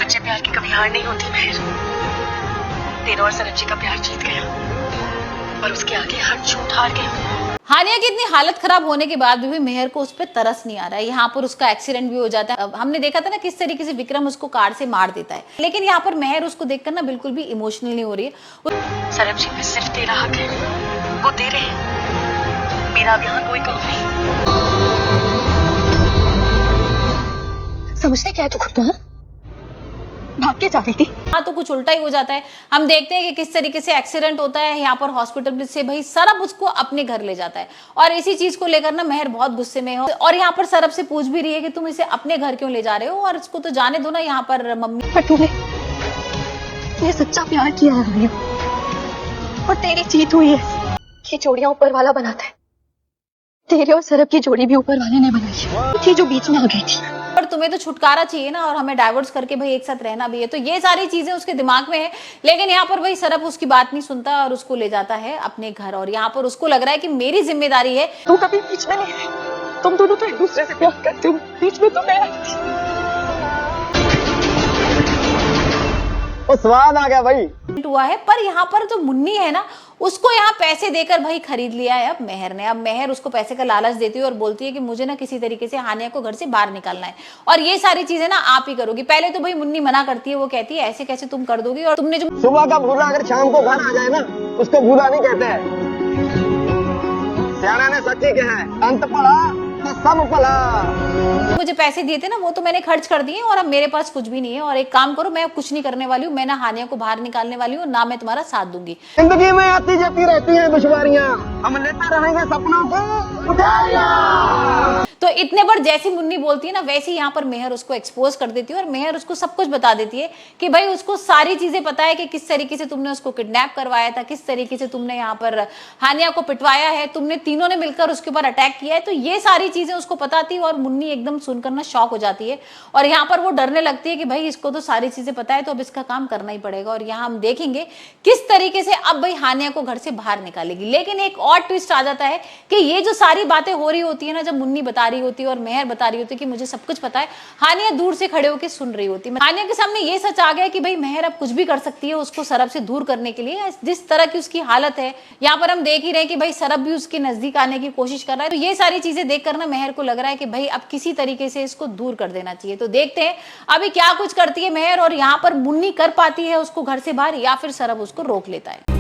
सच्चे प्यार की कभी हार नहीं होती मेहर। तेरा और सरब जी का प्यार जीत गया और उसके आगे हर झूठ हार गया। हानिया की इतनी हालत खराब होने के बाद भी मेहर को उस पर तरस नहीं आ रहा है। यहाँ पर उसका एक्सीडेंट भी हो जाता है। हमने देखा था ना किस तरीके से विक्रम उसको कार से मार देता है, लेकिन यहाँ पर मेहर उसको देखकर ना बिल्कुल भी इमोशनल नहीं हो रही है। सरब जी पे सिर्फ तेरा हक है, वो दे रहे हैं। मेरा अब यहाँ कोई काम नहीं। समझते क्या है तू खुद को? भाग के जा रही थी। हाँ, तो कुछ उल्टा ही हो जाता है। हम देखते हैं कि किस तरीके से एक्सीडेंट होता है। यहाँ पर हॉस्पिटल से भाई सरब उसको अपने घर ले जाता है और इसी चीज को लेकर ना मेहर बहुत गुस्से में हो और यहाँ पर सरब से पूछ भी रही है कि तुम इसे अपने घर क्यों ले जा रहे हो और इसको तो जाने दो ना। यहाँ पर मम्मी पर तूने ये सच्चा प्यार किया है और तेरी जीत हुई है। ये जोड़ियां ऊपर वाला बनाता है। तेरे और सरब की जोड़ी भी ऊपर वाले ने बनाई है, थी जो बीच में आ गई थी। पर तुम्हें तो छुटकारा चाहिए ना और हमें डाइवोर्स करके भाई एक साथ रहना भी है। तो ये सारी चीजें उसके दिमाग में है, लेकिन यहाँ पर भाई सरब उसकी बात नहीं सुनता और उसको ले जाता है अपने घर। और यहाँ पर उसको लग रहा है कि मेरी जिम्मेदारी है। तू कभी बीच में नहीं है। तुम दोनों तो एक दूसरे से प्यार करते हो, बीच में तो मैं आई थी। वो स्वाद आ गया भाई हुआ है। पर यहाँ पर जो मुन्नी है ना, उसको यहाँ पैसे देकर भाई खरीद लिया है अब मेहर ने। अब मेहर उसको पैसे का लालच देती है और बोलती है कि मुझे ना किसी तरीके से हानिया को घर से बाहर निकालना है और ये सारी चीजें ना आप ही करोगी। पहले तो भाई मुन्नी मना करती है, वो कहती है ऐसे कैसे तुम कर दोगी और तुमने जो सुबह का भूला अगर शाम को घर आ जाए ना उसको भूला नहीं कहते हैं। सियाना ने सच्ची कहा है, अंत पड़ा तो सब पला। मुझे पैसे दिए थे ना वो तो मैंने खर्च कर दिए और अब मेरे पास कुछ भी नहीं है। और एक काम करो, मैं कुछ नहीं करने वाली हूँ, मैं ना हानिया को बाहर निकालने वाली हूँ, ना मैं तुम्हारा साथ दूंगी। जिंदगी में आती जाती रहती हैं दुश्वारियां, हम लेते रहेंगे सपनों को उठारियां। तो इतने बार जैसी मुन्नी बोलती है ना वैसे यहाँ पर मेहर उसको एक्सपोज कर देती है और मेहर उसको सब कुछ बता देती है कि भाई उसको सारी चीजें पता है कि किस तरीके से तुमने उसको किडनैप करवाया था, किस तरीके से तुमने यहाँ पर हानिया को पिटवाया है, तुमने तीनों ने मिलकर उसके ऊपर अटैक किया है। तो ये सारी चीजें उसको पता थी और मुन्नी एकदम सुनकर ना शॉक हो जाती है और यहाँ पर वो डरने लगती है कि भाई इसको तो सारी चीजें पता है तो अब इसका काम करना ही पड़ेगा। और यहाँ हम देखेंगे किस तरीके से अब भाई हानिया को घर से बाहर निकालेगी। लेकिन एक और ट्विस्ट आ जाता है कि ये जो सारी बातें हो रही होती है ना, जब मुन्नी बता रही होती है और मेहर बता रही होती है कि मुझे सब कुछ पता है, हानिया दूर से खड़े होकर सुन रही होती है। हानिया के सामने ये सच आ गया कि भाई मेहर अब कुछ भी कर सकती है उसको सरब से दूर करने के लिए। जिस तरह की उसकी हालत है यहाँ पर हम देख ही रहे हैं कि भाई सरब भी उसके नजदीक आने की कोशिश कर रहा है। तो ये सारी चीजें देख कर ना मेहर को लग रहा है कि भाई अब किसी तरीके से इसको दूर कर देना चाहिए। तो देखते हैं अभी क्या कुछ करती है मेहर और यहाँ पर मुन्नी कर पाती है उसको घर से बाहर या फिर सरब उसको रोक लेता है।